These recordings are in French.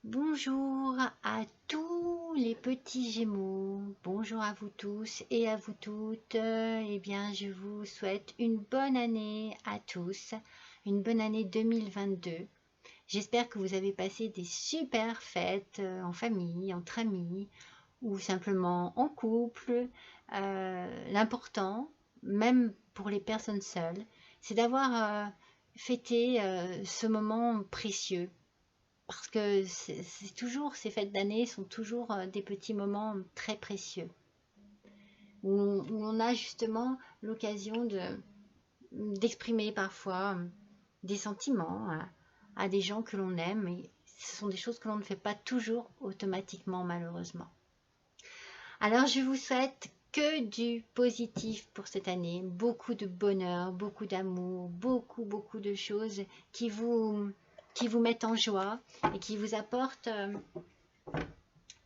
Bonjour à tous les petits Gémeaux, bonjour à vous tous et à vous toutes. Eh bien, je vous souhaite une bonne année à tous, une bonne année 2022. J'espère que vous avez passé des super fêtes en famille, entre amis ou simplement en couple. L'important, même pour les personnes seules, c'est d'avoir fêté ce moment précieux parce que c'est toujours, ces fêtes d'année sont toujours des petits moments très précieux, où on a justement l'occasion d'exprimer parfois des sentiments à des gens que l'on aime, et ce sont des choses que l'on ne fait pas toujours automatiquement malheureusement. Alors je vous souhaite que du positif pour cette année, beaucoup de bonheur, beaucoup d'amour, beaucoup de choses qui vous mettent en joie et qui vous apportent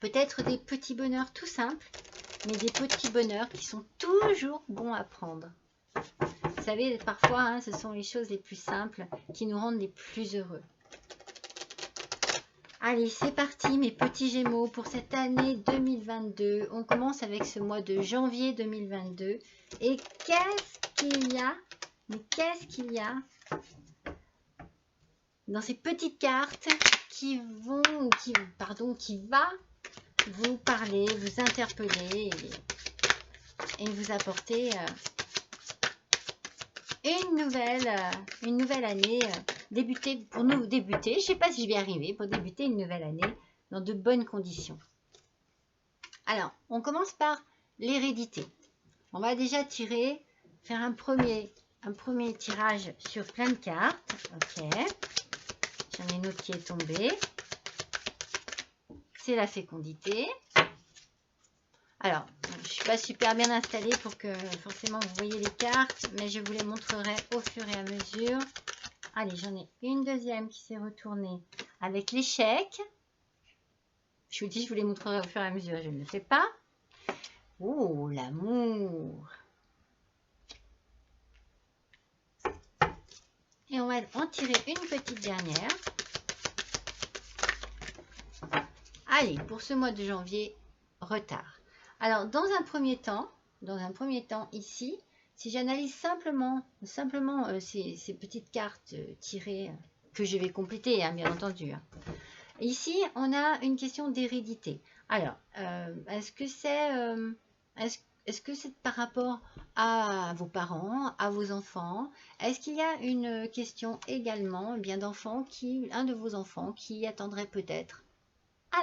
peut-être des petits bonheurs tout simples, mais des petits bonheurs qui sont toujours bons à prendre. Vous savez, parfois, hein, ce sont les choses les plus simples qui nous rendent les plus heureux. Allez, c'est parti mes petits Gémeaux pour cette année 2022. On commence avec ce mois de janvier 2022. Et qu'est-ce qu'il y a? Mais qu'est-ce qu'il y a dans ces petites cartes qui va vous parler, vous interpeller et vous apporter une nouvelle année, pour nous débuter, je ne sais pas si je vais arriver, pour débuter une nouvelle année dans de bonnes conditions. Alors, on commence par l'hérédité. On va déjà faire un premier tirage sur plein de cartes. Ok, j'en ai une autre qui est tombée. C'est la fécondité. Alors, je ne suis pas super bien installée pour que forcément vous voyez les cartes, mais je vous les montrerai au fur et à mesure. Allez, j'en ai une deuxième qui s'est retournée avec l'échec. Je vous dis, je vous les montrerai au fur et à mesure, je ne le fais pas. Oh, l'amour. Et on va en tirer une petite dernière. Allez, pour ce mois de janvier, retard. Alors, dans un premier temps ici, si j'analyse simplement ces petites cartes tirées que je vais compléter, hein, bien entendu. Hein. Ici, on a une question d'hérédité. Alors, est-ce que c'est par rapport à vos parents, à vos enfants? Est-ce qu'il y a une question également, bien d'enfants un de vos enfants qui attendrait peut-être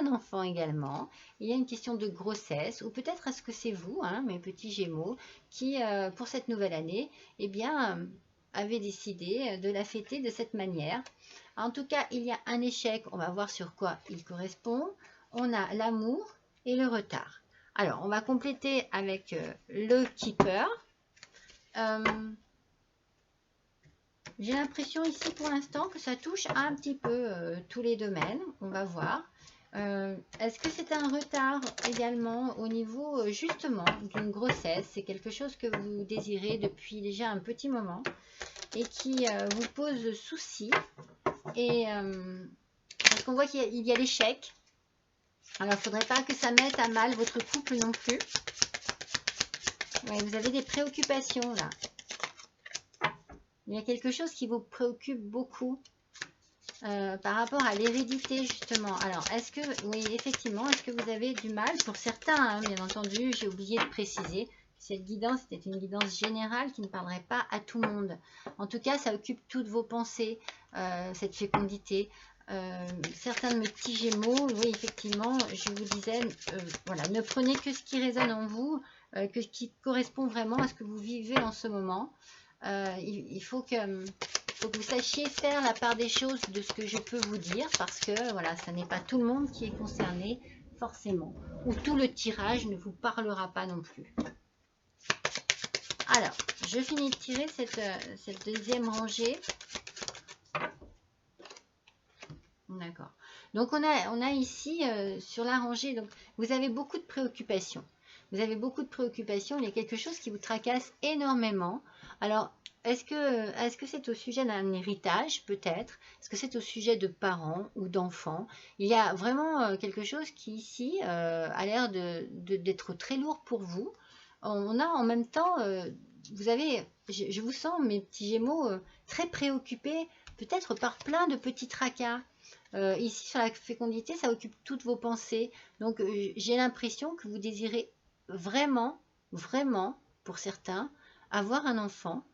un enfant également? Il y a une question de grossesse, ou peut-être est-ce que c'est vous, hein, mes petits Gémeaux, qui, pour cette nouvelle année, eh bien, avez décidé de la fêter de cette manière. En tout cas, il y a un échec, on va voir sur quoi il correspond. On a l'amour et le retard. Alors, on va compléter avec le keeper. J'ai l'impression ici pour l'instant que ça touche un petit peu tous les domaines. On va voir. Est-ce que c'est un retard également au niveau justement d'une grossesse? C'est quelque chose que vous désirez depuis déjà un petit moment et qui vous pose souci. Et parce qu'on voit qu'il y a l'échec. Alors, il ne faudrait pas que ça mette à mal votre couple non plus. Ouais, vous avez des préoccupations là. Il y a quelque chose qui vous préoccupe beaucoup par rapport à l'hérédité justement. Alors, oui, effectivement, est-ce que vous avez du mal? Pour certains, hein, bien entendu, j'ai oublié de préciser. Cette guidance était une guidance générale qui ne parlerait pas à tout le monde. En tout cas, ça occupe toutes vos pensées, cette fécondité. Certains de mes petits Gémeaux, oui, effectivement, je vous disais, voilà, ne prenez que ce qui résonne en vous, qui correspond vraiment à ce que vous vivez en ce moment. Il faut que vous sachiez faire la part des choses de ce que je peux vous dire, parce que voilà, ça n'est pas tout le monde qui est concerné forcément, ou tout le tirage ne vous parlera pas non plus. Alors, je finis de tirer cette deuxième rangée. D'accord. Donc, on a ici, sur la rangée, donc, vous avez beaucoup de préoccupations. Vous avez beaucoup de préoccupations, il y a quelque chose qui vous tracasse énormément. Alors, est-ce que c'est au sujet d'un héritage, peut-être? Est-ce que c'est au sujet de parents ou d'enfants? Il y a vraiment quelque chose qui, ici, a l'air d'être très lourd pour vous. On a en même temps, vous avez, je vous sens, mes petits Gémeaux, très préoccupés, peut-être par plein de petits tracas. Ici, sur la fécondité, ça occupe toutes vos pensées. Donc, j'ai l'impression que vous désirez vraiment, vraiment, pour certains, avoir un enfant.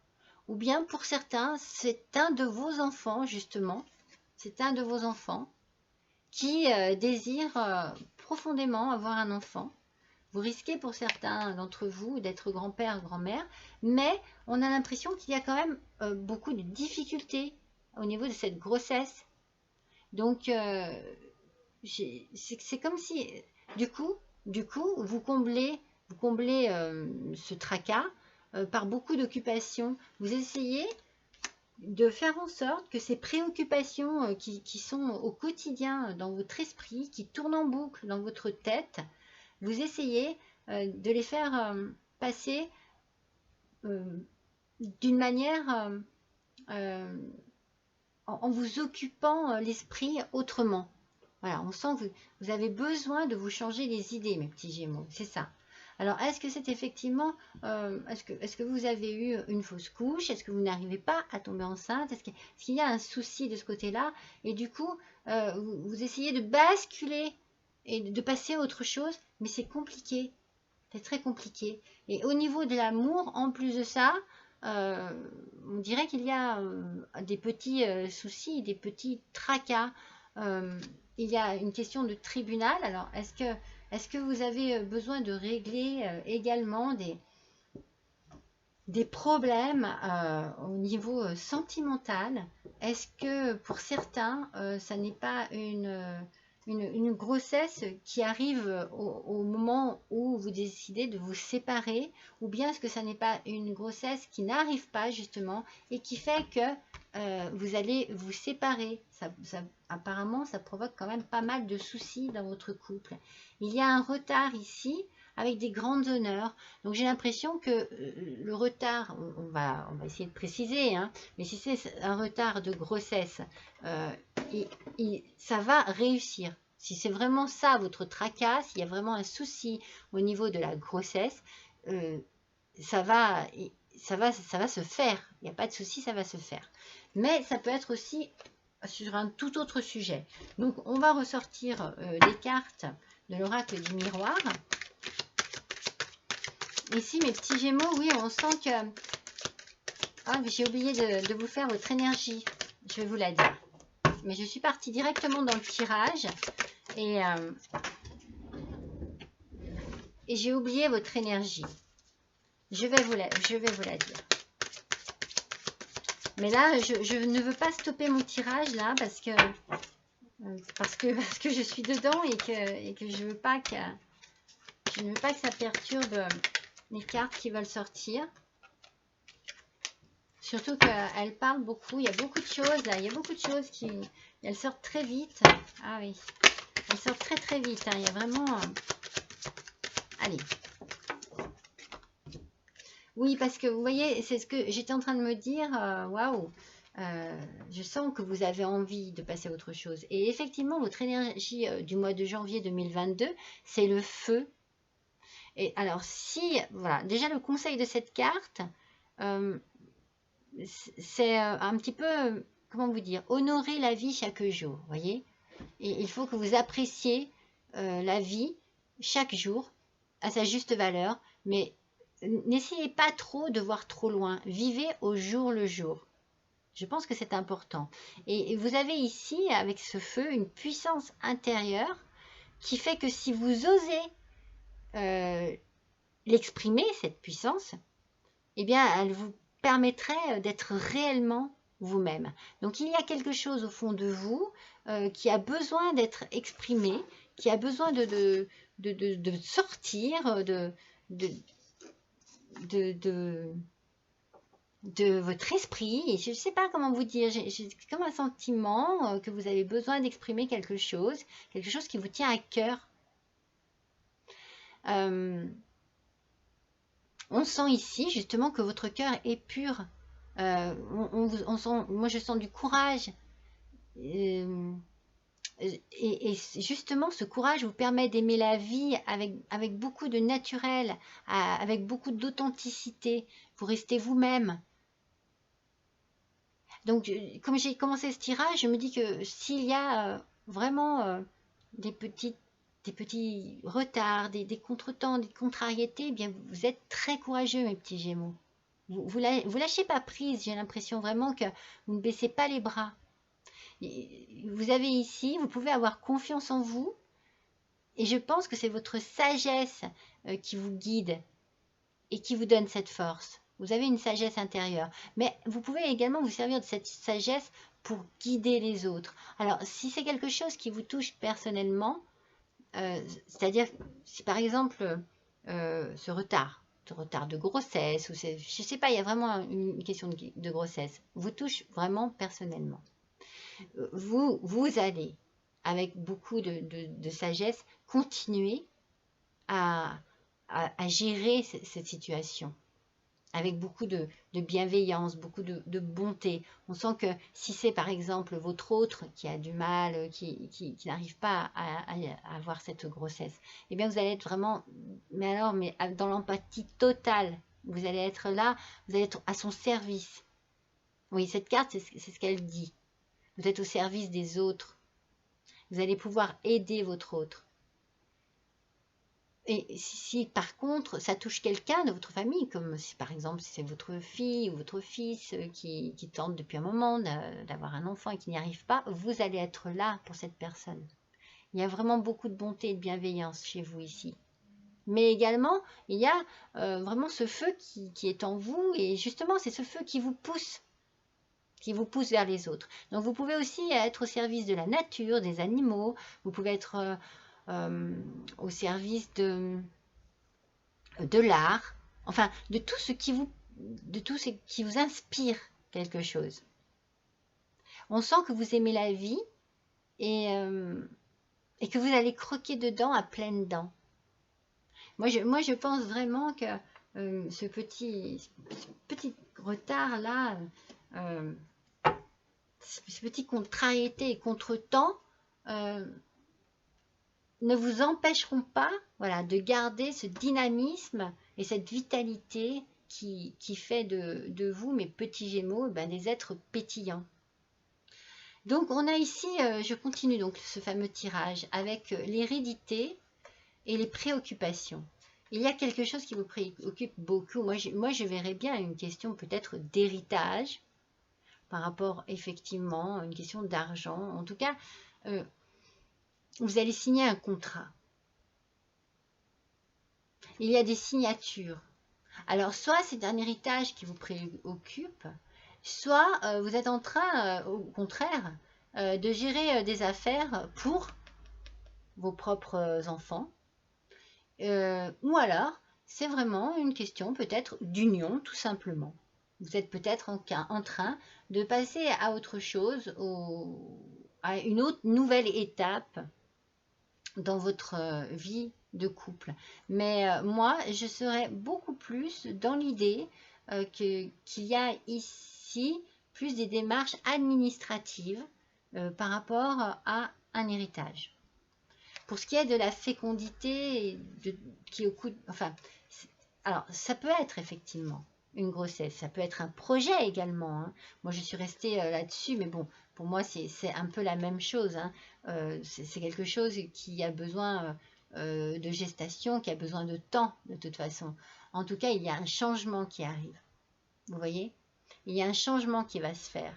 Ou bien pour certains, c'est un de vos enfants, justement. C'est un de vos enfants qui désire profondément avoir un enfant. Vous risquez pour certains d'entre vous d'être grand-père, grand-mère, mais on a l'impression qu'il y a quand même beaucoup de difficultés au niveau de cette grossesse. Donc, c'est comme si, du coup, vous comblez ce tracas par beaucoup d'occupations. Vous essayez de faire en sorte que ces préoccupations qui sont au quotidien dans votre esprit, qui tournent en boucle dans votre tête, vous essayez de les faire passer d'une manière en vous occupant l'esprit autrement. Voilà, on sent que vous avez besoin de vous changer les idées, mes petits Gémeaux, c'est ça. Alors, est-ce que c'est effectivement, est-ce que vous avez eu une fausse couche? Est-ce que vous n'arrivez pas à tomber enceinte? Est-ce qu'il y a un souci de ce côté-là? Et du coup, vous essayez de basculer et de passer à autre chose, mais c'est compliqué. C'est très compliqué. Et au niveau de l'amour, en plus de ça, on dirait qu'il y a des petits soucis, des petits tracas. Il y a une question de tribunal. Alors, est-ce que vous avez besoin de régler également des problèmes au niveau sentimental? Est-ce que pour certains, ça n'est pas une grossesse qui arrive au moment où vous décidez de vous séparer, ou bien est-ce que ça n'est pas une grossesse qui n'arrive pas justement et qui fait que vous allez vous séparer? Apparemment, ça provoque quand même pas mal de soucis dans votre couple. Il y a un retard ici avec des grandes honneurs. Donc j'ai l'impression que le retard, on va essayer de préciser, hein, mais si c'est un retard de grossesse, ça va réussir. Si c'est vraiment ça votre tracas, s'il y a vraiment un souci au niveau de la grossesse, ça va se faire. Il n'y a pas de souci, ça va se faire. Mais ça peut être aussi sur un tout autre sujet. Donc on va ressortir les cartes de l'oracle du miroir. Ici, mes petits Gémeaux, oui, on sent que... Ah, j'ai oublié de vous faire votre énergie. Je vais vous la dire. Mais je suis partie directement dans le tirage. Et j'ai oublié votre énergie. Je vais vous la dire. Mais là, je ne veux pas stopper mon tirage, là, parce que je suis dedans et que je ne veux pas que ça perturbe les cartes qui veulent sortir. Surtout qu'elles parlent beaucoup. Il y a beaucoup de choses là. Il y a beaucoup de choses qui... Elles sortent très vite. Ah oui. Elles sortent très très vite. Hein. Il y a vraiment... Allez. Oui, parce que vous voyez, c'est ce que j'étais en train de me dire. Waouh. Je sens que vous avez envie de passer à autre chose. Et effectivement, votre énergie du mois de janvier 2022, c'est le feu. Et alors, si... Voilà. Déjà, le conseil de cette carte... c'est un petit peu, comment vous dire, honorer la vie chaque jour, voyez. Et il faut que vous appréciez la vie chaque jour à sa juste valeur, mais n'essayez pas trop de voir trop loin. Vivez au jour le jour. Je pense que c'est important. Et vous avez ici, avec ce feu, une puissance intérieure qui fait que si vous osez l'exprimer, cette puissance, eh bien, elle vous permettrait d'être réellement vous-même. Donc, il y a quelque chose au fond de vous qui a besoin d'être exprimé, qui a besoin de sortir de votre esprit. Et je ne sais pas comment vous dire, j'ai comme un sentiment que vous avez besoin d'exprimer quelque chose qui vous tient à cœur. On sent ici justement que votre cœur est pur Moi, je sens du courage. Euh, et justement, ce courage vous permet d'aimer la vie avec beaucoup de naturel, avec beaucoup d'authenticité. Vous restez vous-même. Donc, comme j'ai commencé ce tirage, je me dis que s'il y a vraiment des petits retards, des contretemps, des contrariétés, eh bien, vous êtes très courageux, mes petits Gémeaux. Vous lâchez pas prise, j'ai l'impression vraiment que vous ne baissez pas les bras. Vous avez ici, vous pouvez avoir confiance en vous, et je pense que c'est votre sagesse qui vous guide et qui vous donne cette force. Vous avez une sagesse intérieure, mais vous pouvez également vous servir de cette sagesse pour guider les autres. Alors, si c'est quelque chose qui vous touche personnellement, c'est-à-dire si par exemple ce retard de grossesse, ou je ne sais pas, il y a vraiment une question de grossesse, vous touche vraiment personnellement. Vous allez, avec beaucoup de sagesse, continuer à, à gérer cette situation avec beaucoup de bienveillance, beaucoup de bonté. On sent que si c'est par exemple votre autre qui a du mal, qui n'arrive pas à avoir cette grossesse, eh bien vous allez être vraiment, mais dans l'empathie totale. Vous allez être là, vous allez être à son service. Oui, cette carte, c'est ce qu'elle dit. Vous êtes au service des autres. Vous allez pouvoir aider votre autre. Et si par contre ça touche quelqu'un de votre famille, comme si par exemple si c'est votre fille ou votre fils qui tente depuis un moment d'avoir un enfant et qui n'y arrive pas, vous allez être là pour cette personne. Il y a vraiment beaucoup de bonté et de bienveillance chez vous ici. Mais également, il y a vraiment ce feu qui est en vous, et justement c'est ce feu qui vous pousse vers les autres. Donc vous pouvez aussi être au service de la nature, des animaux, vous pouvez être au service de l'art, enfin de tout ce qui vous inspire quelque chose. On sent que vous aimez la vie et que vous allez croquer dedans à pleines dents. Moi, je pense vraiment que ce petit retard là, ce petit contrariété et contretemps ne vous empêcheront pas, voilà, de garder ce dynamisme et cette vitalité qui fait de vous, mes petits Gémeaux, ben, des êtres pétillants. Donc on a ici, je continue donc ce fameux tirage avec l'hérédité et les préoccupations. Il y a quelque chose qui vous préoccupe beaucoup. Moi, je verrais bien une question peut-être d'héritage par rapport effectivement à une question d'argent. En tout cas, vous allez signer un contrat. Il y a des signatures. Alors, soit c'est un héritage qui vous préoccupe, soit vous êtes en train, au contraire, de gérer des affaires pour vos propres enfants. Ou alors, c'est vraiment une question peut-être d'union, tout simplement. Vous êtes peut-être en train de passer à autre chose, à une autre nouvelle étape dans votre vie de couple. Mais moi, je serais beaucoup plus dans l'idée qu'il y a ici plus des démarches administratives par rapport à un héritage. Pour ce qui est de la fécondité, enfin, alors ça peut être effectivement une grossesse, ça peut être un projet également. Hein. Moi, je suis restée là-dessus, mais bon, pour moi, c'est un peu la même chose. Hein. C'est quelque chose qui a besoin de gestation, qui a besoin de temps, de toute façon. En tout cas, il y a un changement qui arrive. Vous voyez? Il y a un changement qui va se faire.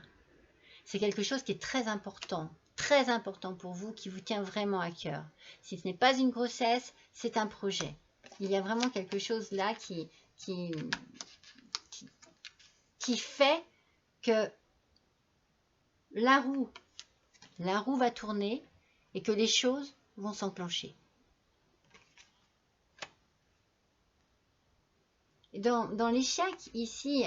C'est quelque chose qui est très important pour vous, qui vous tient vraiment à cœur. Si ce n'est pas une grossesse, c'est un projet. Il y a vraiment quelque chose là qui fait que la roue va tourner et que les choses vont s'enclencher. Dans l'échec, ici,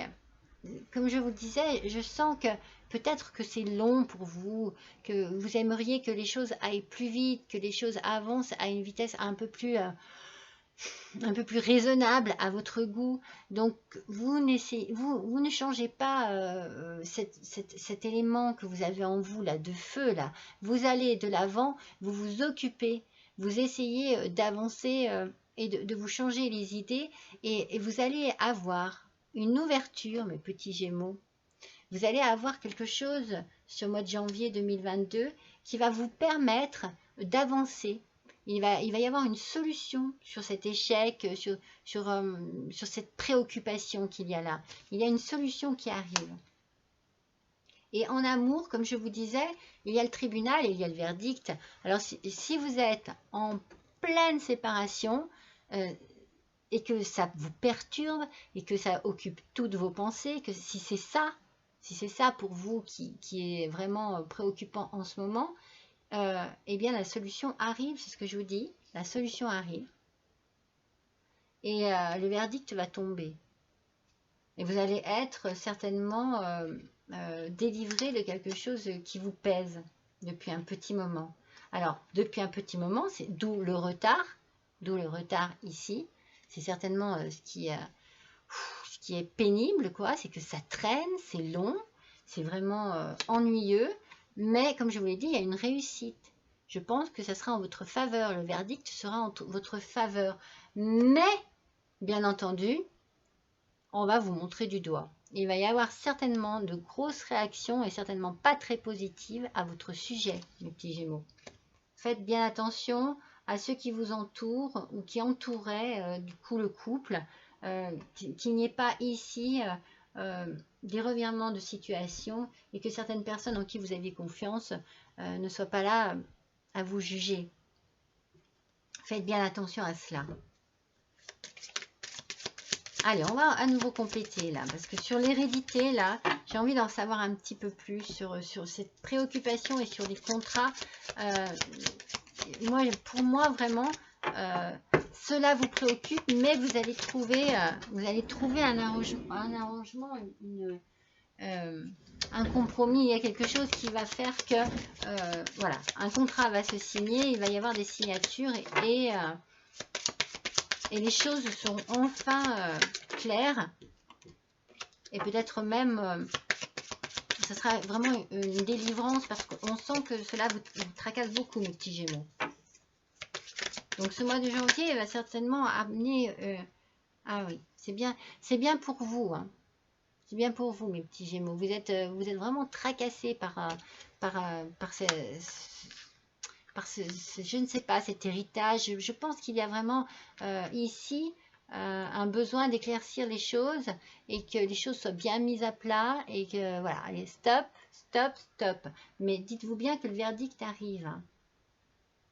comme je vous disais, je sens que peut-être que c'est long pour vous, que vous aimeriez que les choses aillent plus vite, que les choses avancent à une vitesse un peu plus un peu plus raisonnable à votre goût. Donc, vous ne changez pas cet élément que vous avez en vous, là, de feu, là. Vous allez de l'avant, vous vous occupez, vous essayez d'avancer et de vous changer les idées et vous allez avoir une ouverture, mes petits Gémeaux. Vous allez avoir quelque chose sur le mois de janvier 2022 qui va vous permettre d'avancer. Il va y avoir une solution sur cet échec, sur cette préoccupation qu'il y a là. Il y a une solution qui arrive. Et en amour, comme je vous disais, il y a le tribunal et il y a le verdict. Alors, si vous êtes en pleine séparation et que ça vous perturbe et que ça occupe toutes vos pensées, que si c'est ça pour vous qui est vraiment préoccupant en ce moment, eh bien la solution arrive, c'est ce que je vous dis, la solution arrive et le verdict va tomber. Et vous allez être certainement délivré de quelque chose qui vous pèse depuis un petit moment. Alors, depuis un petit moment, c'est d'où le retard ici. C'est certainement ce qui est pénible, quoi, c'est que ça traîne, c'est long, c'est vraiment ennuyeux. Mais comme je vous l'ai dit, il y a une réussite. Je pense que ça sera en votre faveur. Le verdict sera en votre faveur. Mais, bien entendu, on va vous montrer du doigt. Il va y avoir certainement de grosses réactions et certainement pas très positives à votre sujet, mes petits Gémeaux. Faites bien attention à ceux qui vous entourent ou qui entouraient du coup le couple. Qu'il n'y ait pas ici des revirements de situation et que certaines personnes en qui vous aviez confiance ne soient pas là à vous juger. Faites bien attention à cela. Allez, on va à nouveau compléter là, parce que sur l'hérédité, là, j'ai envie d'en savoir un petit peu plus sur cette préoccupation et sur les contrats. Pour moi, vraiment, cela vous préoccupe, mais vous allez trouver un arrangement, un compromis. Il y a quelque chose qui va faire que, voilà, un contrat va se signer, il va y avoir des signatures et les choses seront enfin claires. Et peut-être même, ce sera vraiment une délivrance parce qu'on sent que cela vous tracasse beaucoup, mes petits Gémeaux. Donc ce mois de janvier va certainement amener... ah oui, c'est bien pour vous. Hein. C'est bien pour vous, mes petits Gémeaux. Vous êtes vraiment tracassés par je ne sais pas, cet héritage. Je pense qu'il y a vraiment ici un besoin d'éclaircir les choses et que les choses soient bien mises à plat et que, voilà, allez, stop, stop, stop. Mais dites-vous bien que le verdict arrive. Hein.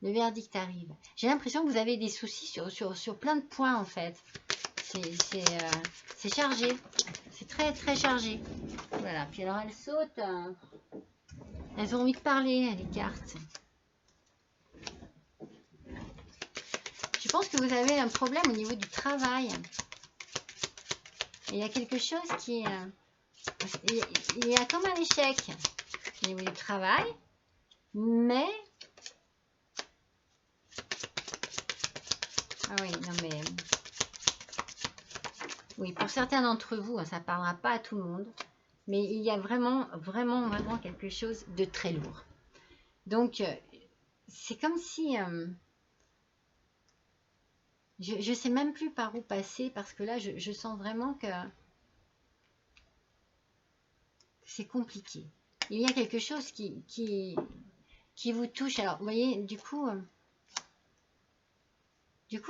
Le verdict arrive. J'ai l'impression que vous avez des soucis sur plein de points, en fait. C'est chargé. C'est très, très chargé. Voilà. Puis alors, elles sautent. Elles ont envie de parler, les cartes. Je pense que vous avez un problème au niveau du travail. Il y a quelque chose qui... il y a comme un échec au niveau du travail. Mais... Ah oui, non mais... Oui, pour certains d'entre vous, ça ne parlera pas à tout le monde. Mais il y a vraiment, vraiment, vraiment quelque chose de très lourd. Donc, c'est comme si... je ne sais même plus par où passer parce que là, je sens vraiment que c'est compliqué. Il y a quelque chose qui vous touche. Alors, vous voyez, du coup,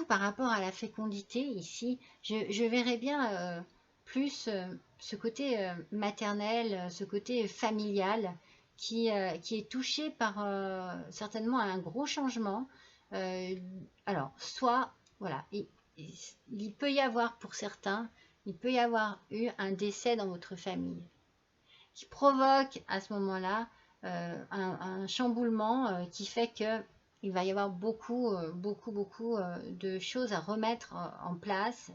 par rapport à la fécondité, ici, je verrais bien plus ce côté maternel, ce côté familial qui est touché par certainement un gros changement. Alors, soit, voilà, il peut y avoir pour certains, il peut y avoir eu un décès dans votre famille qui provoque à ce moment-là un chamboulement qui fait que il va y avoir beaucoup de choses à remettre en place,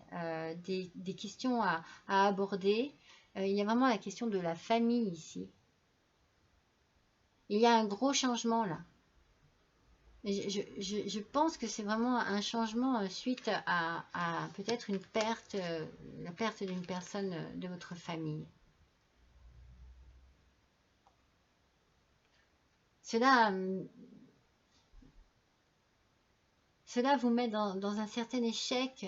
des questions à aborder. Il y a vraiment la question de la famille ici. Il y a un gros changement là. Je pense que c'est vraiment un changement suite à peut-être une perte, la perte d'une personne de votre famille. Cela, cela vous met dans un certain échec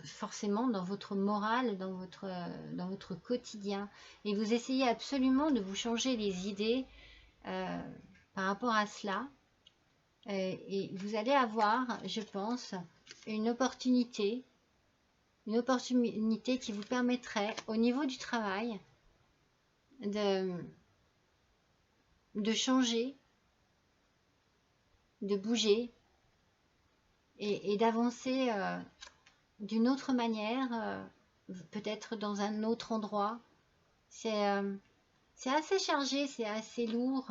forcément dans votre morale, dans votre quotidien. Et vous essayez absolument de vous changer les idées par rapport à cela. Et vous allez avoir, je pense, une opportunité qui vous permettrait, au niveau du travail, de changer, de bouger et d'avancer d'une autre manière, peut-être dans un autre endroit. C'est assez chargé, c'est assez lourd.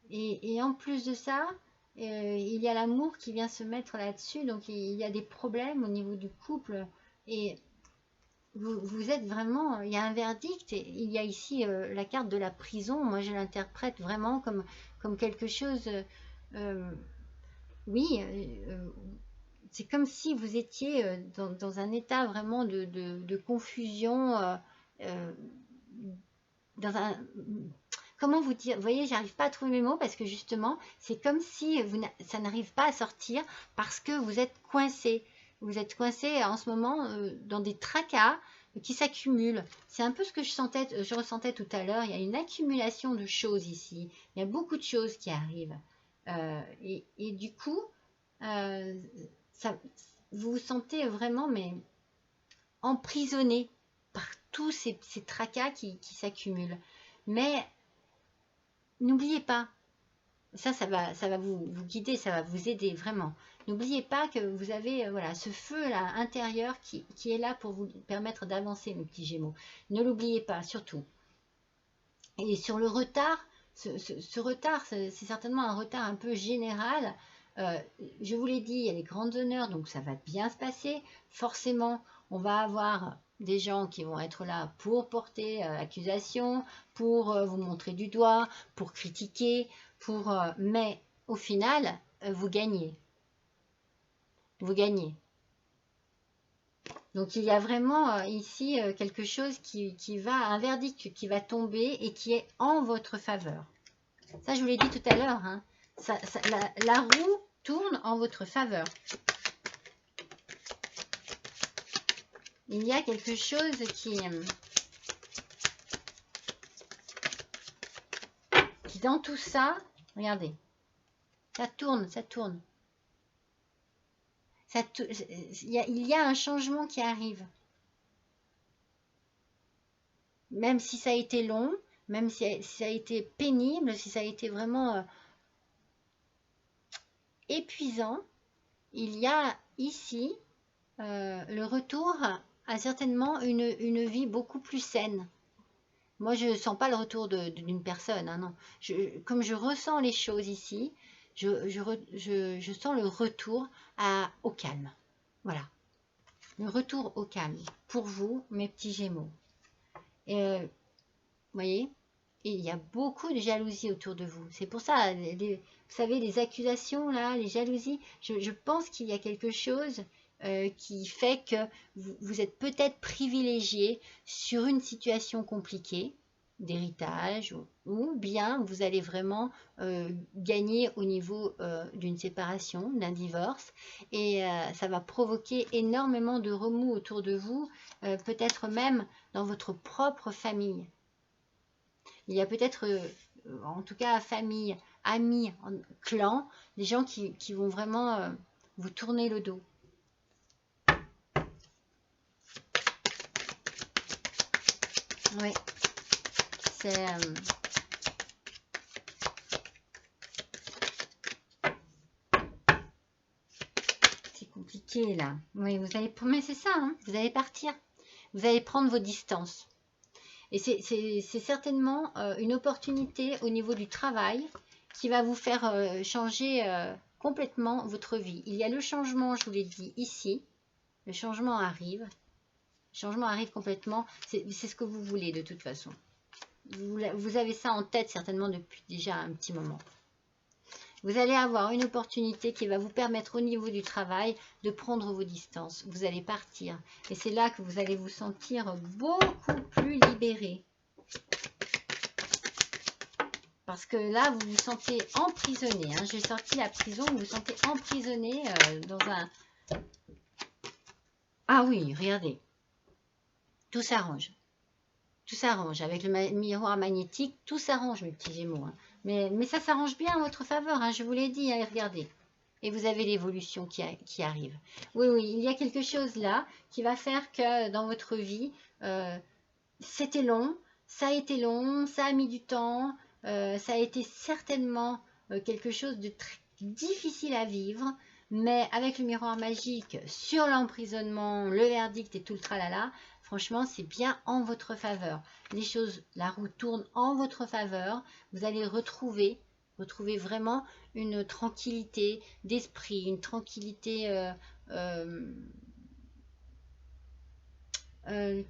Et en plus de ça, il y a l'amour qui vient se mettre là-dessus, donc il y a des problèmes au niveau du couple. Et vous êtes vraiment, il y a un verdict, et il y a ici la carte de la prison. Moi, je l'interprète vraiment comme quelque chose, oui, c'est comme si vous étiez dans un état vraiment de confusion, dans un... Comment vous dire? Vous voyez, j'arrive pas à trouver mes mots parce que justement, c'est comme si ça n'arrive pas à sortir parce que vous êtes coincé. Vous êtes coincé en ce moment dans des tracas qui s'accumulent. C'est un peu ce que je ressentais tout à l'heure. Il y a une accumulation de choses ici. Il y a beaucoup de choses qui arrivent. Et du coup, vous vous sentez vraiment mais emprisonné par tous ces tracas qui s'accumulent. Mais n'oubliez pas, ça va vous guider, ça va vous aider vraiment. N'oubliez pas que vous avez voilà, ce feu-là intérieur qui est là pour vous permettre d'avancer, mes petits Gémeaux. Ne l'oubliez pas, surtout. Et sur le retard, ce retard, c'est certainement un retard un peu général. Je vous l'ai dit, il y a les grandes honneurs, donc ça va bien se passer. Forcément, on va avoir des gens qui vont être là pour porter accusation, pour vous montrer du doigt, pour critiquer, mais au final, vous gagnez. Vous gagnez. Donc il y a vraiment ici quelque chose un verdict qui va tomber et qui est en votre faveur. Ça, je vous l'ai dit tout à l'heure. Hein. La roue tourne en votre faveur. Il y a quelque chose qui dans tout ça, regardez, ça tourne, ça tourne. Il y a un changement qui arrive. Même si ça a été long, même si ça a été pénible, si ça a été vraiment épuisant, il y a ici le retour à certainement une vie beaucoup plus saine. Moi, je ne sens pas le retour d'une personne, hein, non. Comme je ressens les choses ici, je sens le retour au calme. Voilà. Le retour au calme pour vous, mes petits Gémeaux. Et vous voyez, et il y a beaucoup de jalousie autour de vous. C'est pour ça, vous savez, les accusations, là, les jalousies, je pense qu'il y a quelque chose qui fait que vous êtes peut-être privilégié sur une situation compliquée d'héritage ou bien vous allez vraiment gagner au niveau d'une séparation, d'un divorce et ça va provoquer énormément de remous autour de vous, peut-être même dans votre propre famille. Il y a peut-être, en tout cas, famille, amis, clan, des gens qui vont vraiment vous tourner le dos. Oui, c'est compliqué là. Oui, vous allez, mais c'est ça, hein, vous allez partir. Vous allez prendre vos distances. Et c'est certainement une opportunité au niveau du travail qui va vous faire changer complètement votre vie. Il y a le changement, je vous l'ai dit, ici. Le changement arrive. Le changement arrive complètement. C'est ce que vous voulez de toute façon. Vous avez ça en tête certainement depuis déjà un petit moment. Vous allez avoir une opportunité qui va vous permettre au niveau du travail de prendre vos distances. Vous allez partir. Et c'est là que vous allez vous sentir beaucoup plus libéré. Parce que là, vous vous sentez emprisonné. Hein. J'ai sorti la prison, vous vous sentez emprisonné dans un... Ah oui, regardez. Tout s'arrange. Tout s'arrange. Avec le miroir magnétique, tout s'arrange, mes petits Gémeaux. Hein. Mais ça s'arrange bien en votre faveur, hein, je vous l'ai dit, hein, regardez. Et vous avez l'évolution qui arrive. Oui, oui, il y a quelque chose là qui va faire que dans votre vie, c'était long, ça a été long, ça a mis du temps, ça a été certainement quelque chose de très difficile à vivre, mais avec le miroir magique sur l'emprisonnement, le verdict et tout le tralala, franchement, c'est bien en votre faveur. Les choses, la roue tourne en votre faveur. Vous allez retrouver vraiment une tranquillité d'esprit, une tranquillité,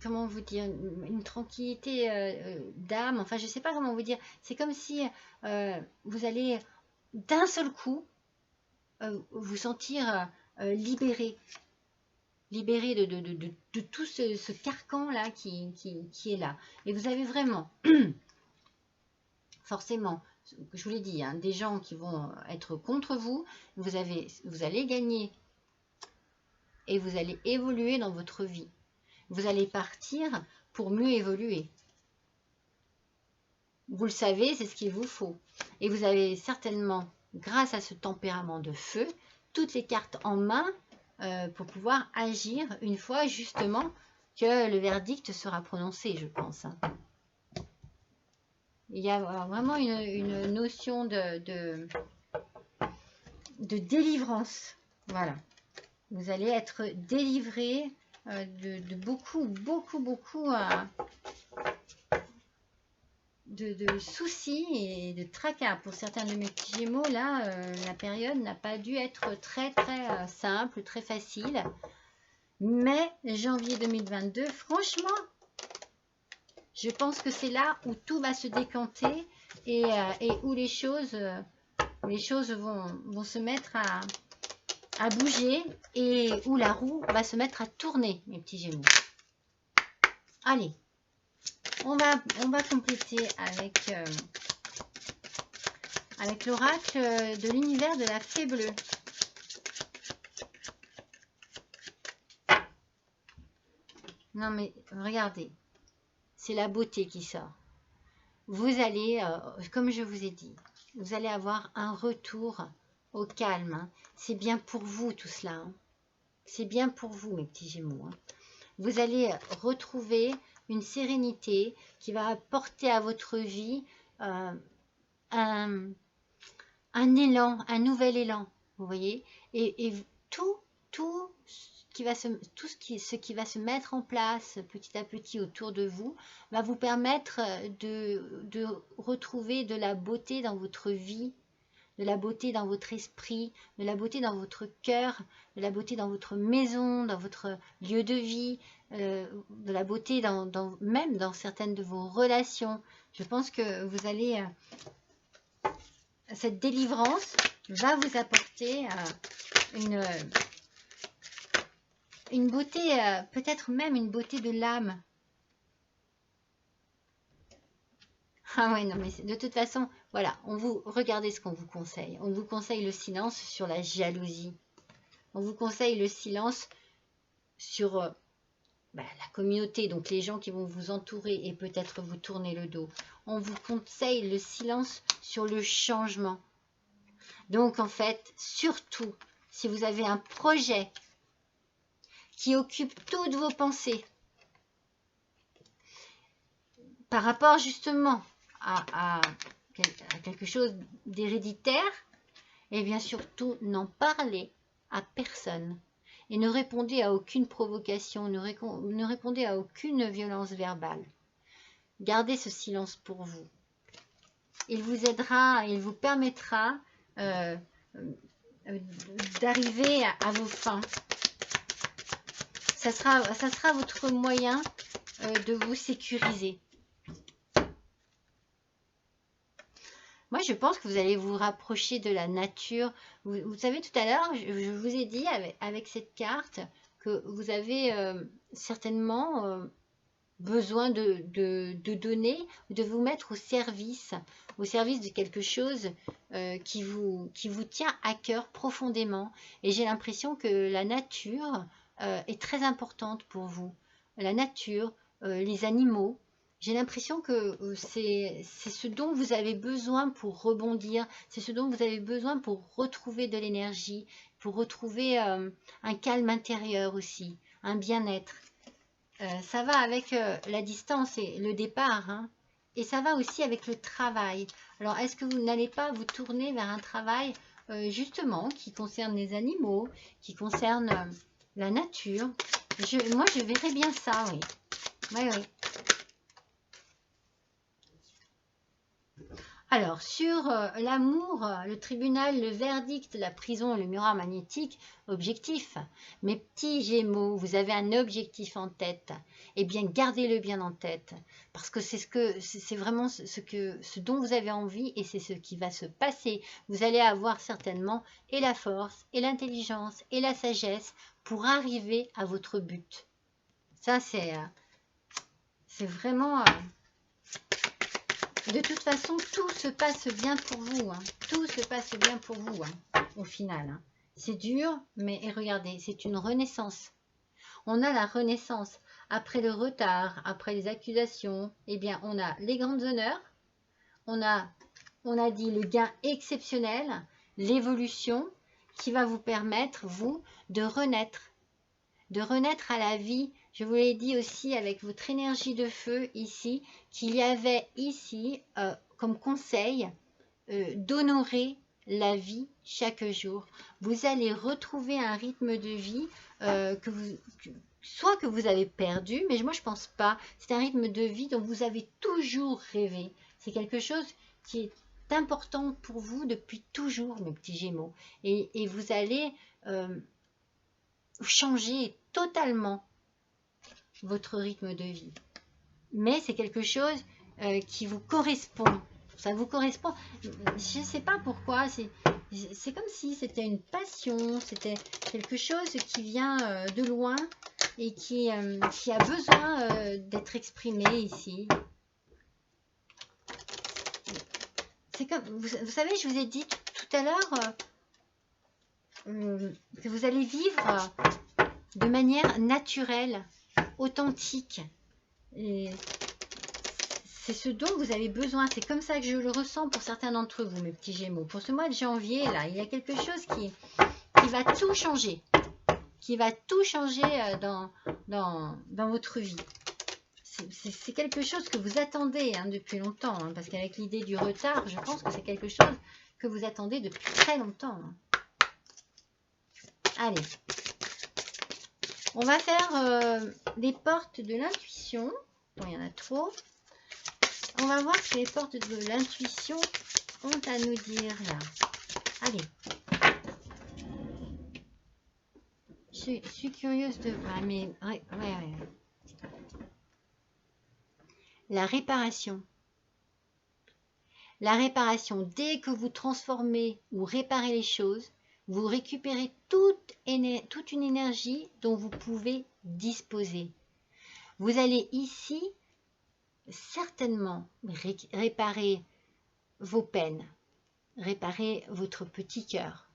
comment vous dire, une tranquillité d'âme. Enfin, je ne sais pas comment vous dire. C'est comme si vous allez d'un seul coup vous sentir libéré. Libéré de tout ce carcan-là qui est là. Et vous avez vraiment, forcément, je vous l'ai dit, hein, des gens qui vont être contre vous. Vous allez gagner et vous allez évoluer dans votre vie. Vous allez partir pour mieux évoluer. Vous le savez, c'est ce qu'il vous faut. Et vous avez certainement, grâce à ce tempérament de feu, toutes les cartes en main pour pouvoir agir une fois justement que le verdict sera prononcé, je pense. Il y a vraiment une notion de délivrance. Voilà. Vous allez être délivré de beaucoup de soucis et de tracas. Pour certains de mes petits Gémeaux, là, la période n'a pas dû être très simple, très facile. Mais janvier 2022, franchement, je pense que c'est là où tout va se décanter et où les choses vont se mettre à bouger et où la roue va se mettre à tourner, mes petits Gémeaux. Allez, on va compléter avec l'oracle de l'univers de la fée bleue. Non mais regardez, c'est la beauté qui sort. Vous allez, comme je vous ai dit, vous allez avoir un retour au calme. Hein. C'est bien pour vous tout cela. Hein. C'est bien pour vous, mes petits Gémeaux. Hein. Vous allez retrouver une sérénité qui va apporter à votre vie un élan, un nouvel élan, vous voyez, et tout ce qui va se mettre en place petit à petit autour de vous va vous permettre de retrouver de la beauté dans votre vie, de la beauté dans votre esprit, de la beauté dans votre cœur, de la beauté dans votre maison, dans votre lieu de vie, de la beauté même dans certaines de vos relations. Je pense que vous allez... cette délivrance va vous apporter une beauté, peut-être même une beauté de l'âme. Ah ouais, non, mais de toute façon, voilà, regardez ce qu'on vous conseille. On vous conseille le silence sur la jalousie. On vous conseille le silence sur la communauté, donc les gens qui vont vous entourer et peut-être vous tourner le dos. On vous conseille le silence sur le changement. Donc en fait, surtout, si vous avez un projet qui occupe toutes vos pensées, par rapport justement à quelque chose d'héréditaire, et bien surtout, n'en parlez à personne. Et ne répondez à aucune provocation, ne répondez à aucune violence verbale. Gardez ce silence pour vous. Il vous aidera, il vous permettra d'arriver à vos fins. Ça sera votre moyen de vous sécuriser. Moi, je pense que vous allez vous rapprocher de la nature. Vous savez, tout à l'heure, je vous ai dit avec cette carte que vous avez certainement besoin de donner, de vous mettre au service de quelque chose qui vous tient à cœur profondément. Et j'ai l'impression que la nature est très importante pour vous. La nature, les animaux. J'ai l'impression que c'est ce dont vous avez besoin pour rebondir, c'est ce dont vous avez besoin pour retrouver de l'énergie, pour retrouver un calme intérieur aussi, un bien-être. Ça va avec la distance et le départ, hein. Et ça va aussi avec le travail. Alors, est-ce que vous n'allez pas vous tourner vers un travail justement qui concerne les animaux, qui concerne la nature? Moi, je verrais bien ça, oui. Oui, oui. Alors, sur l'amour, le tribunal, le verdict, la prison, le miroir magnétique, objectif. Mes petits Gémeaux, vous avez un objectif en tête. Eh bien, gardez-le bien en tête. Parce que c'est vraiment ce dont vous avez envie et c'est ce qui va se passer. Vous allez avoir certainement et la force, et l'intelligence, et la sagesse pour arriver à votre but. Ça, c'est vraiment... De toute façon, tout se passe bien pour vous. Hein. Tout se passe bien pour vous, hein, au final. Hein. C'est dur, mais regardez, c'est une renaissance. On a la renaissance. Après le retard, après les accusations, eh bien, on a les grandes honneurs. On a dit le gain exceptionnel, l'évolution qui va vous permettre, vous, de renaître à la vie. Je vous l'ai dit aussi avec votre énergie de feu ici, qu'il y avait ici comme conseil d'honorer la vie chaque jour. Vous allez retrouver un rythme de vie soit que vous avez perdu, mais moi je pense pas. C'est un rythme de vie dont vous avez toujours rêvé. C'est quelque chose qui est important pour vous depuis toujours, mes petits Gémeaux. Et vous allez changer totalement votre rythme de vie. Mais c'est quelque chose qui vous correspond. Ça vous correspond. Je ne sais pas pourquoi. C'est comme si c'était une passion. C'était quelque chose qui vient de loin et qui a besoin d'être exprimé ici. C'est comme, vous savez, je vous ai dit tout à l'heure que vous allez vivre de manière naturelle, authentique. C'est ce dont vous avez besoin. C'est comme ça que je le ressens pour certains d'entre vous, mes petits Gémeaux. Pour ce mois de janvier, là, il y a quelque chose qui va tout changer. Qui va tout changer dans votre vie. C'est quelque chose que vous attendez depuis longtemps. Hein, parce qu'avec l'idée du retard, je pense que c'est quelque chose que vous attendez depuis très longtemps. Hein. Allez. On va faire les portes de l'intuition. Bon, il y en a trop. On va voir ce que les portes de l'intuition ont à nous dire là. Allez. Je suis curieuse de voir, mais... Ouais. La réparation. La réparation, dès que vous transformez ou réparez les choses, vous récupérez toute une énergie dont vous pouvez disposer. Vous allez ici certainement réparer vos peines, réparer votre petit cœur,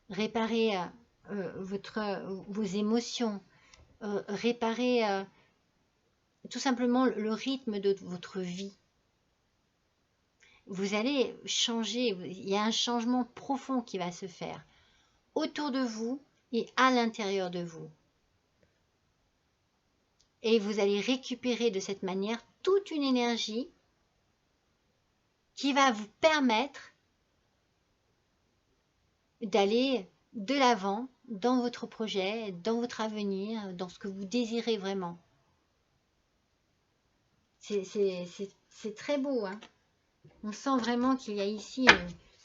réparer vos émotions, réparer tout simplement le rythme de votre vie. Vous allez changer, il y a un changement profond qui va se faire autour de vous et à l'intérieur de vous. Et vous allez récupérer de cette manière toute une énergie qui va vous permettre d'aller de l'avant dans votre projet, dans votre avenir, dans ce que vous désirez vraiment. C'est très beau. Hein. On sent vraiment qu'il y a ici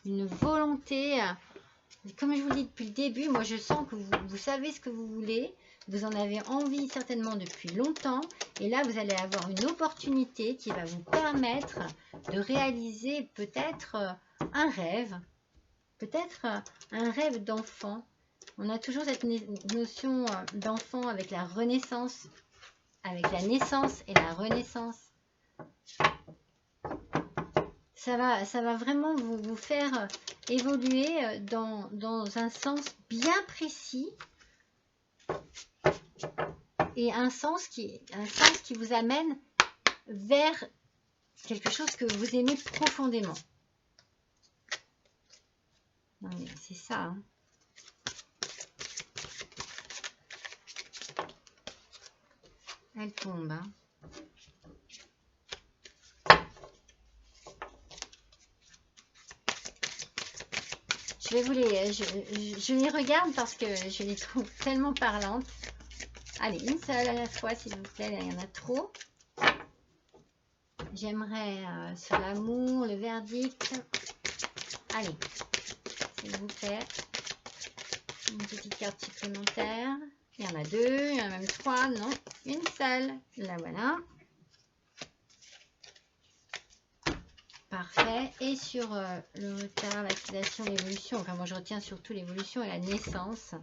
une volonté Comme je vous le dis depuis le début, moi je sens que vous savez ce que vous voulez, vous en avez envie certainement depuis longtemps, et là vous allez avoir une opportunité qui va vous permettre de réaliser peut-être un rêve, peut-être un rêve d'enfant. On a toujours cette notion d'enfant avec la renaissance, avec la naissance et la renaissance. Ça va vraiment vous faire évoluer dans un sens bien précis et un sens qui vous amène vers quelque chose que vous aimez profondément. C'est ça. Hein. Elle tombe. Hein. Je les regarde parce que je les trouve tellement parlantes. Allez, une seule à la fois, s'il vous plaît, il y en a trop. J'aimerais sur l'amour, le verdict. Allez, s'il vous plaît, une petite carte supplémentaire. Il y en a deux, il y en a même trois, non, une seule. La voilà. Parfait. Et sur le retard, l'activation, l'évolution, enfin moi je retiens surtout l'évolution et la naissance.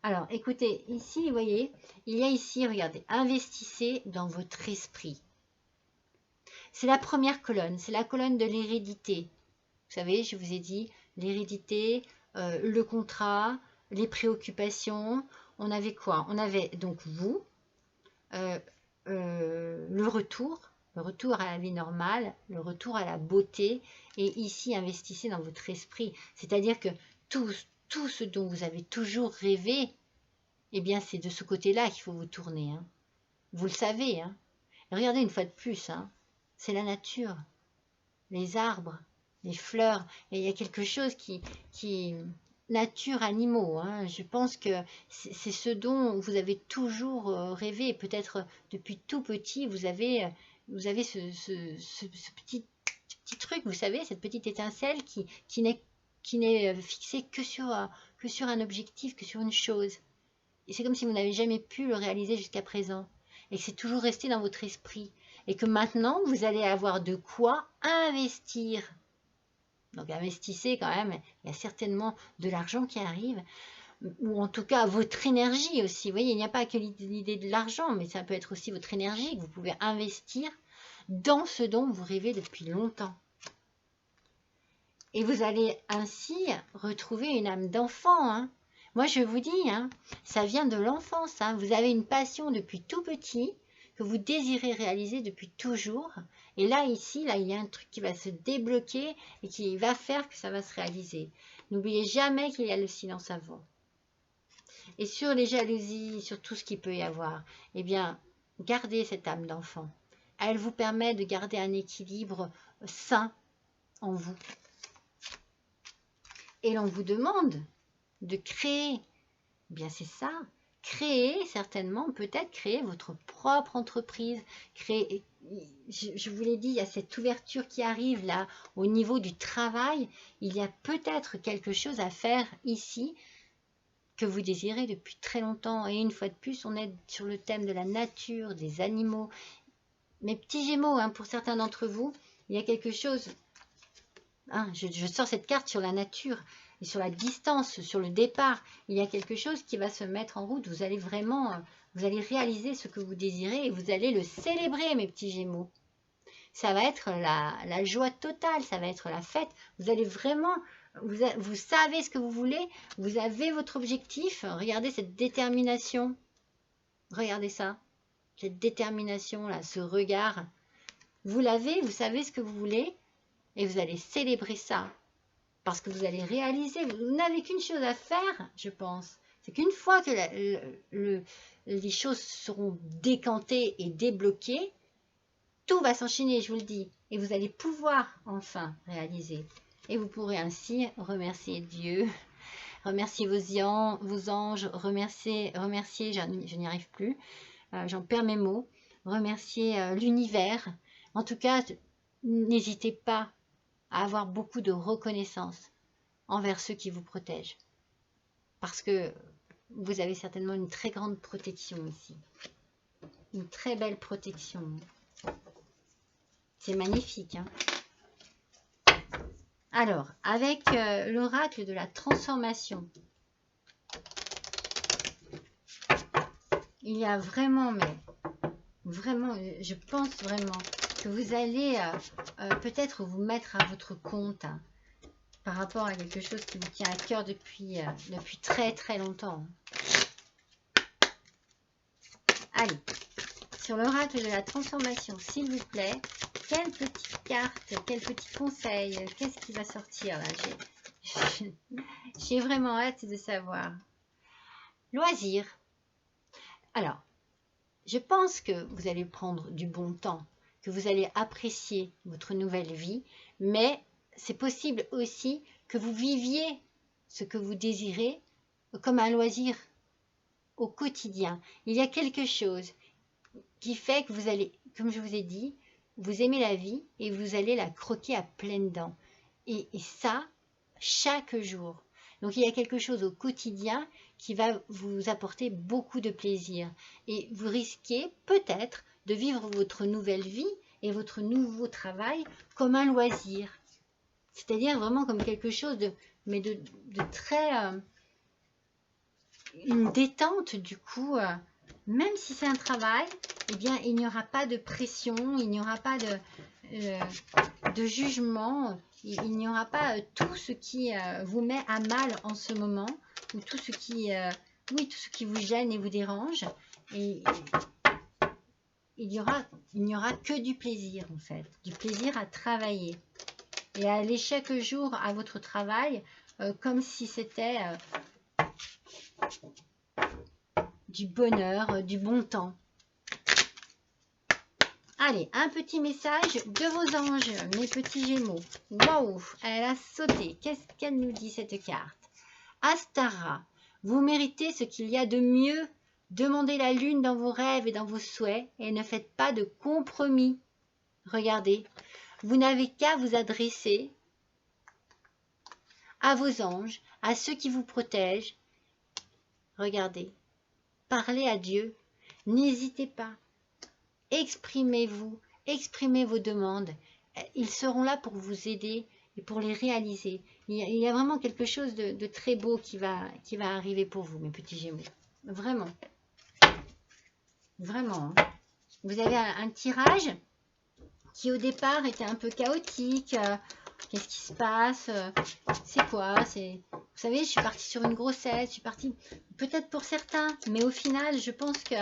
Alors écoutez, ici, vous voyez, il y a ici, regardez, investissez dans votre esprit. C'est la première colonne, c'est la colonne de l'hérédité. Vous savez, je vous ai dit, l'hérédité, le contrat, les préoccupations. On avait quoi? On avait donc vous, le retour à la vie normale, le retour à la beauté, et ici investissez dans votre esprit, c'est-à-dire que tout ce dont vous avez toujours rêvé, eh bien c'est de ce côté-là qu'il faut vous tourner, hein. Vous le savez, hein. Regardez une fois de plus, hein. C'est la nature, les arbres, les fleurs, et il y a quelque chose qui nature, animaux, hein. Je pense que c'est ce dont vous avez toujours rêvé, peut-être depuis tout petit, vous avez ce petit truc, vous savez, cette petite étincelle qui n'est fixée que sur un objectif, que sur une chose. Et c'est comme si vous n'avez jamais pu le réaliser jusqu'à présent, et que c'est toujours resté dans votre esprit, et que maintenant, vous allez avoir de quoi investir. Donc investissez quand même, il y a certainement de l'argent qui arrive, ou en tout cas votre énergie aussi. Vous voyez, il n'y a pas que l'idée de l'argent, mais ça peut être aussi votre énergie que vous pouvez investir dans ce dont vous rêvez depuis longtemps. Et vous allez ainsi retrouver une âme d'enfant. Hein. Moi, je vous dis, hein, ça vient de l'enfance. Hein. Vous avez une passion depuis tout petit que vous désirez réaliser depuis toujours. Et là, ici, là, il y a un truc qui va se débloquer et qui va faire que ça va se réaliser. N'oubliez jamais qu'il y a le silence avant. Et sur les jalousies, sur tout ce qu'il peut y avoir, eh bien, gardez cette âme d'enfant. Elle vous permet de garder un équilibre sain en vous. Et l'on vous demande de créer. Eh bien, c'est ça. Créer, certainement, peut-être créer votre propre entreprise. Créer, je vous l'ai dit, il y a cette ouverture qui arrive là, au niveau du travail. Il y a peut-être quelque chose à faire ici que vous désirez depuis très longtemps. Et une fois de plus, on est sur le thème de la nature, des animaux. Mes petits Gémeaux, hein, pour certains d'entre vous, il y a quelque chose... Hein, je sors cette carte sur la nature et sur la distance, sur le départ. Il y a quelque chose qui va se mettre en route. Vous allez vraiment, vous allez réaliser ce que vous désirez et vous allez le célébrer, mes petits Gémeaux. Ça va être la joie totale, ça va être la fête. Vous allez vraiment, vous savez ce que vous voulez, vous avez votre objectif. Regardez cette détermination. Regardez ça, cette détermination là, ce regard. Vous l'avez, vous savez ce que vous voulez. Et vous allez célébrer ça. Parce que vous allez réaliser. Vous n'avez qu'une chose à faire, je pense. C'est qu'une fois que les choses seront décantées et débloquées, tout va s'enchaîner, je vous le dis. Et vous allez pouvoir enfin réaliser. Et vous pourrez ainsi remercier Dieu, remercier vos anges, remercier, je n'y arrive plus, j'en perds mes mots, remercier l'univers. En tout cas, n'hésitez pas à avoir beaucoup de reconnaissance envers ceux qui vous protègent. Parce que vous avez certainement une très grande protection ici. Une très belle protection. C'est magnifique, hein. Alors, avec l'oracle de la transformation, il y a vraiment, mais vraiment, je pense vraiment que vous allez peut-être vous mettre à votre compte, hein, par rapport à quelque chose qui vous tient à cœur depuis très très longtemps. Allez, sur l'oracle de la transformation, s'il vous plaît, quelle petite carte, quel petit conseil, qu'est-ce qui va sortir là? J'ai vraiment hâte de savoir. Loisir. Alors, je pense que vous allez prendre du bon temps, que vous allez apprécier votre nouvelle vie, mais c'est possible aussi que vous viviez ce que vous désirez comme un loisir au quotidien. Il y a quelque chose qui fait que vous allez, comme je vous ai dit, vous aimez la vie et vous allez la croquer à pleines dents. Et ça, chaque jour. Donc, il y a quelque chose au quotidien qui va vous apporter beaucoup de plaisir. Et vous risquez peut-être de vivre votre nouvelle vie et votre nouveau travail comme un loisir. C'est-à-dire vraiment comme quelque chose de très... une détente du coup. Même si c'est un travail, eh bien, il n'y aura pas de pression, il n'y aura pas de jugement, il n'y aura pas tout ce qui vous met à mal en ce moment, ou tout ce qui, tout ce qui vous gêne et vous dérange. Et il n'y aura que du plaisir en fait, du plaisir à travailler et à aller chaque jour à votre travail comme si c'était du bonheur, du bon temps. Allez, un petit message de vos anges, mes petits gémeaux. Waouh, elle a sauté. Qu'est-ce qu'elle nous dit cette carte? Astara, vous méritez ce qu'il y a de mieux. Demandez la lune dans vos rêves et dans vos souhaits et ne faites pas de compromis. Regardez, vous n'avez qu'à vous adresser à vos anges, à ceux qui vous protègent. Regardez, parlez à Dieu, n'hésitez pas. Exprimez-vous, exprimez vos demandes. Ils seront là pour vous aider et pour les réaliser. Il y a vraiment quelque chose de très beau qui va arriver pour vous, mes petits gémeaux. Vraiment. Vraiment. Hein. Vous avez un tirage qui au départ était un peu chaotique. Qu'est-ce qui se passe? C'est quoi? Vous savez, je suis partie sur une grossesse. Je suis partie peut-être pour certains. Mais au final, je pense que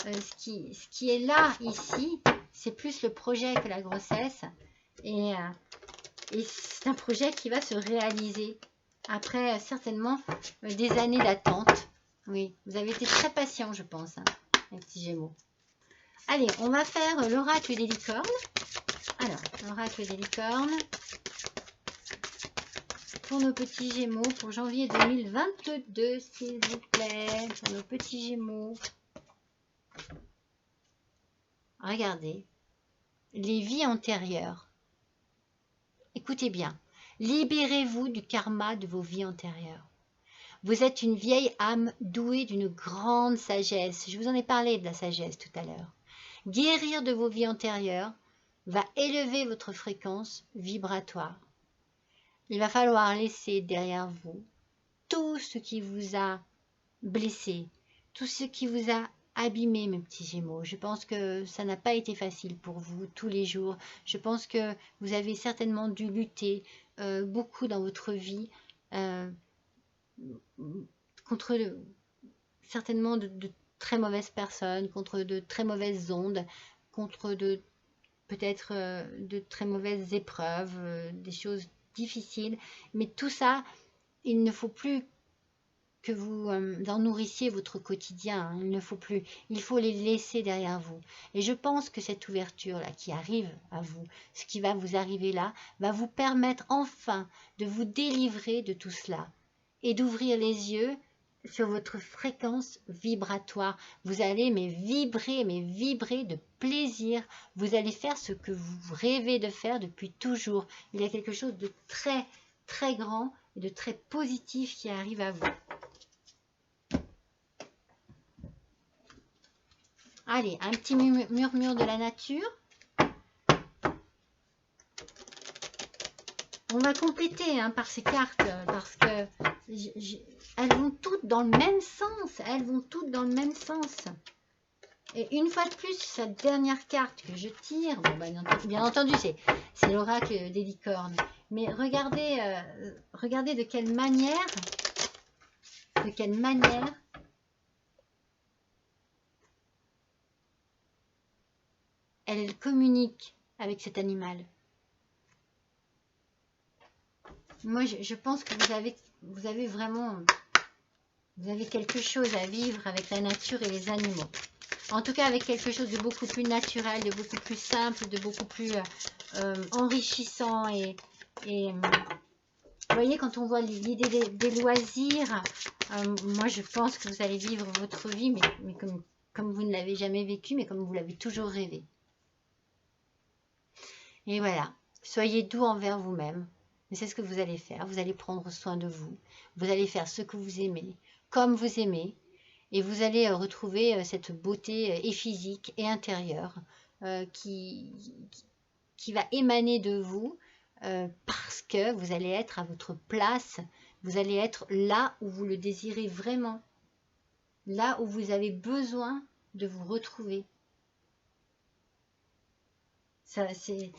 ce qui est là, ici, c'est plus le projet que la grossesse. Et c'est un projet qui va se réaliser après certainement des années d'attente. Oui, vous avez été très patient, je pense, hein, les petits gémeaux. Allez, on va faire l'oracle des licornes. Alors, l'oracle des licornes pour nos petits gémeaux pour janvier 2022, s'il vous plaît, pour nos petits gémeaux. Regardez, les vies antérieures. Écoutez bien, libérez-vous du karma de vos vies antérieures. Vous êtes une vieille âme douée d'une grande sagesse. Je vous en ai parlé de la sagesse tout à l'heure. Guérir de vos vies antérieures va élever votre fréquence vibratoire. Il va falloir laisser derrière vous tout ce qui vous a blessé, tout ce qui vous a abîmé, mes petits gémeaux. Je pense que ça n'a pas été facile pour vous tous les jours. Je pense que vous avez certainement dû lutter beaucoup dans votre vie contre certainement de très mauvaises personnes, contre de très mauvaises ondes, contre peut-être de très mauvaises épreuves, des choses difficiles. Mais tout ça, il ne faut plus que vous en nourrissiez votre quotidien. Hein. Il ne faut plus. Il faut les laisser derrière vous. Et je pense que cette ouverture-là qui arrive à vous, ce qui va vous arriver là, va vous permettre enfin de vous délivrer de tout cela et d'ouvrir les yeux sur votre fréquence vibratoire. Vous allez vibrer de plaisir. Vous allez faire ce que vous rêvez de faire depuis toujours. Il y a quelque chose de très, très grand et de très positif qui arrive à vous. Allez, un petit murmure de la nature. On va compléter hein, par ces cartes parce que elles vont toutes dans le même sens. Elles vont toutes dans le même sens. Et une fois de plus, cette dernière carte que je tire, bon, bien entendu, c'est l'oracle des licornes. Mais regardez, regardez de quelle manière elle communique avec cet animal. Moi, je pense que vous avez vraiment, vous avez quelque chose à vivre avec la nature et les animaux. En tout cas, avec quelque chose de beaucoup plus naturel, de beaucoup plus simple, de beaucoup plus enrichissant. Vous voyez, quand on voit l'idée des loisirs, moi, je pense que vous allez vivre votre vie, mais comme vous ne l'avez jamais vécu, mais comme vous l'avez toujours rêvé. Et voilà, soyez doux envers vous-même. Mais c'est ce que vous allez faire. Vous allez prendre soin de vous. Vous allez faire ce que vous aimez, comme vous aimez. Et vous allez retrouver cette beauté et physique et intérieure qui va émaner de vous parce que vous allez être à votre place. Vous allez être là où vous le désirez vraiment. Là où vous avez besoin de vous retrouver. C'est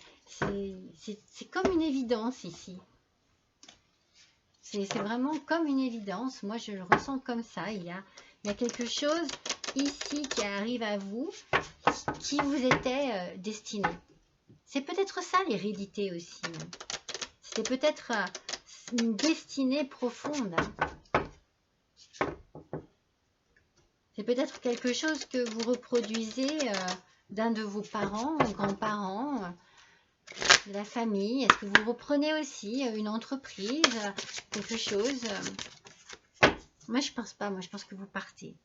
comme une évidence ici. C'est vraiment comme une évidence. Moi, je le ressens comme ça. Il y a quelque chose ici qui arrive à vous, qui vous était destiné. C'est peut-être ça l'hérédité aussi. C'est peut-être une destinée profonde. C'est peut-être quelque chose que vous reproduisez d'un de vos parents, grands-parents, de la famille. Est-ce que vous reprenez aussi une entreprise, quelque chose? Moi, je pense pas. Moi, je pense que vous partez.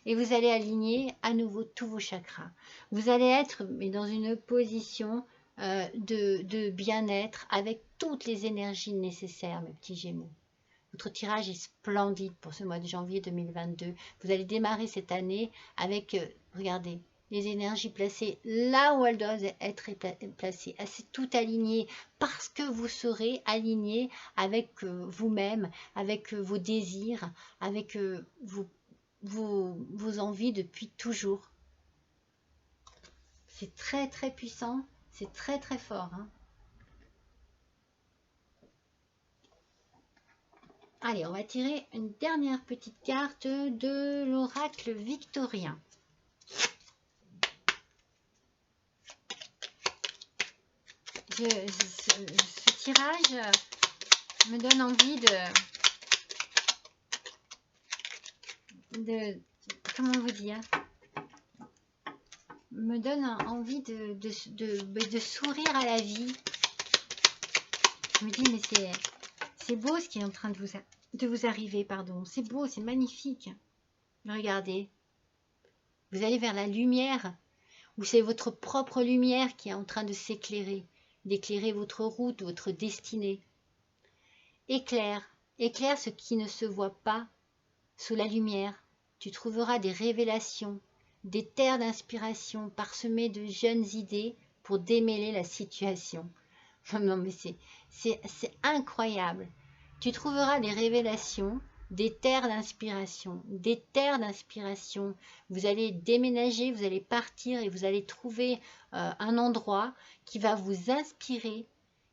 Et vous allez aligner à nouveau tous vos chakras. Vous allez être mais dans une position de bien-être avec toutes les énergies nécessaires, mes petits Gémeaux. Votre tirage est splendide pour ce mois de janvier 2022. Vous allez démarrer cette année avec, regardez, les énergies placées là où elles doivent être placées. C'est tout aligné parce que vous serez aligné avec vous-même, avec vos désirs, avec vos envies depuis toujours. C'est très très puissant, c'est très très fort. Hein. Allez, on va tirer une dernière petite carte de l'oracle victorien. Ce tirage me donne envie de comment vous dire, me donne envie de sourire à la vie. Je me dis, mais c'est beau ce qui est en train de vous arriver, pardon. C'est beau, c'est magnifique. Regardez. Vous allez vers la lumière, où c'est votre propre lumière qui est en train de s'éclairer, d'éclairer votre route, votre destinée. Éclaire ce qui ne se voit pas sous la lumière. Tu trouveras des révélations, des terres d'inspiration parsemées de jeunes idées pour démêler la situation. Non mais c'est incroyable. Tu trouveras des révélations, des terres d'inspiration, des terres d'inspiration. Vous allez déménager, vous allez partir et vous allez trouver un endroit qui va vous inspirer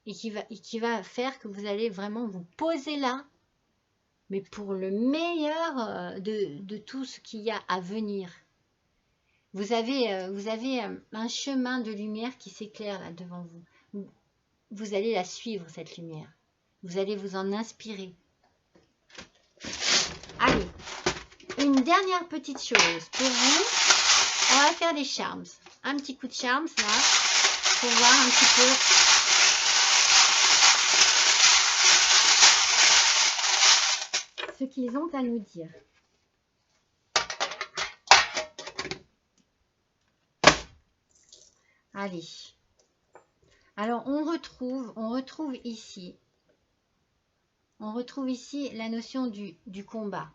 et qui va faire que vous allez vraiment vous poser là, mais pour le meilleur de tout ce qu'il y a à venir. Vous avez un chemin de lumière qui s'éclaire là devant vous. Vous allez la suivre, cette lumière. Vous allez vous en inspirer. Allez, une dernière petite chose pour vous. On va faire des charms. Un petit coup de charms là, pour voir un petit peu ce qu'ils ont à nous dire. Allez. Alors, on retrouve ici on retrouve ici la notion du combat.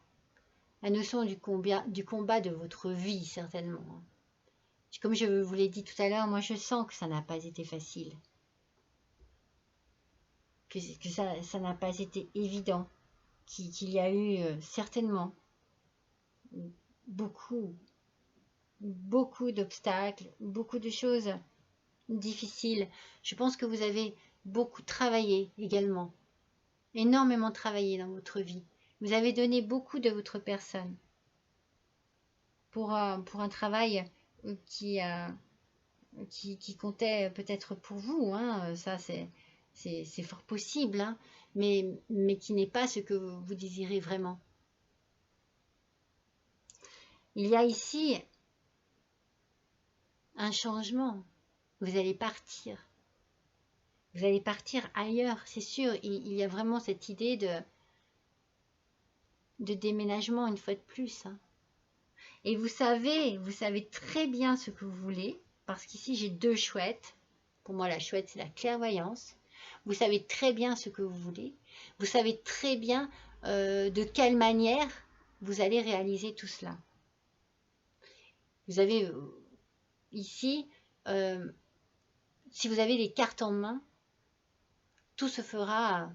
La notion du combat de votre vie, certainement. Comme je vous l'ai dit tout à l'heure, moi je sens que ça n'a pas été facile. Que ça n'a pas été évident. Qu'il y a eu certainement beaucoup d'obstacles, beaucoup de choses difficiles. Je pense que vous avez beaucoup travaillé également. Énormément travaillé dans votre vie. Vous avez donné beaucoup de votre personne pour un travail qui comptait peut-être pour vous. Hein. Ça, c'est fort possible, hein. mais qui n'est pas ce que vous désirez vraiment. Il y a ici un changement. Vous allez partir. Vous allez partir ailleurs, c'est sûr. Il y a vraiment cette idée de déménagement une fois de plus. Hein. Et vous savez très bien ce que vous voulez, parce qu'ici j'ai 2 chouettes. Pour moi, la chouette, c'est la clairvoyance. Vous savez très bien ce que vous voulez. Vous savez très bien de quelle manière vous allez réaliser tout cela. Vous avez ici, si vous avez les cartes en main, tout se fera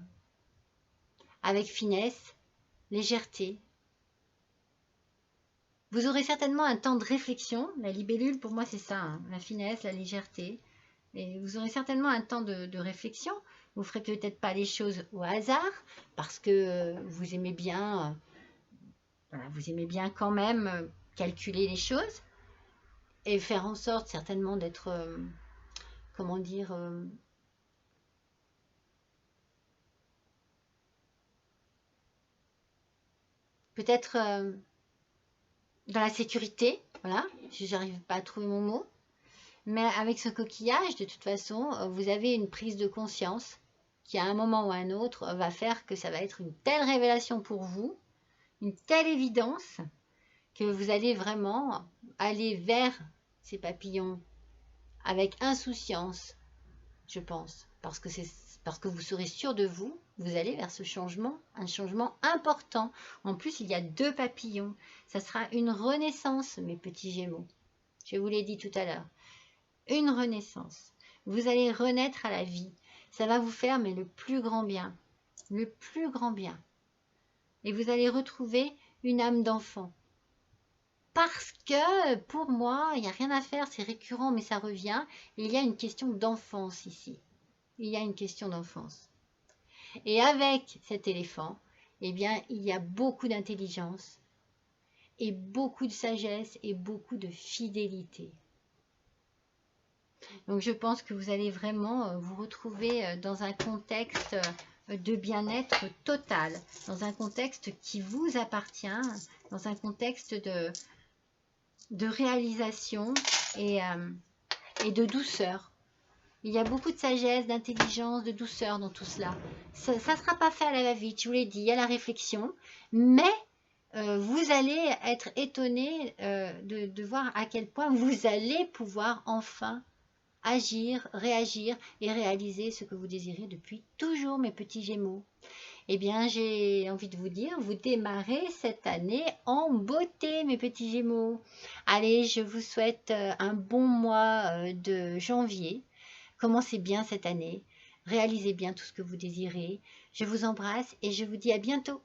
avec finesse, légèreté. Vous aurez certainement un temps de réflexion. La libellule, pour moi, c'est ça, hein, la finesse, la légèreté. Et vous aurez certainement un temps de réflexion. Vous ne ferez peut-être pas les choses au hasard, parce que vous aimez bien, quand même calculer les choses et faire en sorte certainement d'être, comment dire, peut-être dans la sécurité, voilà, je n'arrive pas à trouver mon mot. Mais avec ce coquillage, de toute façon, vous avez une prise de conscience qui, à un moment ou à un autre, va faire que ça va être une telle révélation pour vous, une telle évidence, que vous allez vraiment aller vers ces papillons avec insouciance, je pense, parce que vous serez sûr de vous, vous allez vers ce changement, un changement important. En plus, il y a 2 papillons. Ça sera une renaissance, mes petits Gémeaux. Je vous l'ai dit tout à l'heure. Une renaissance. Vous allez renaître à la vie. Ça va vous faire mais le plus grand bien. Le plus grand bien. Et vous allez retrouver une âme d'enfant. Parce que pour moi, il n'y a rien à faire, c'est récurrent mais ça revient. Il y a une question d'enfance ici. Il y a une question d'enfance. Et avec cet éléphant, eh bien, il y a beaucoup d'intelligence et beaucoup de sagesse et beaucoup de fidélité. Donc je pense que vous allez vraiment vous retrouver dans un contexte de bien-être total, dans un contexte qui vous appartient, dans un contexte de réalisation et de douceur. Il y a beaucoup de sagesse, d'intelligence, de douceur dans tout cela. Ça ne sera pas fait à la va-vite, je vous l'ai dit, il y a la réflexion, mais vous allez être étonné de voir à quel point vous allez pouvoir enfin agir, réagir et réaliser ce que vous désirez depuis toujours, mes petits Gémeaux. Eh bien, j'ai envie de vous dire, vous démarrez cette année en beauté, mes petits Gémeaux. Allez, je vous souhaite un bon mois de janvier. Commencez bien cette année. Réalisez bien tout ce que vous désirez. Je vous embrasse et je vous dis à bientôt.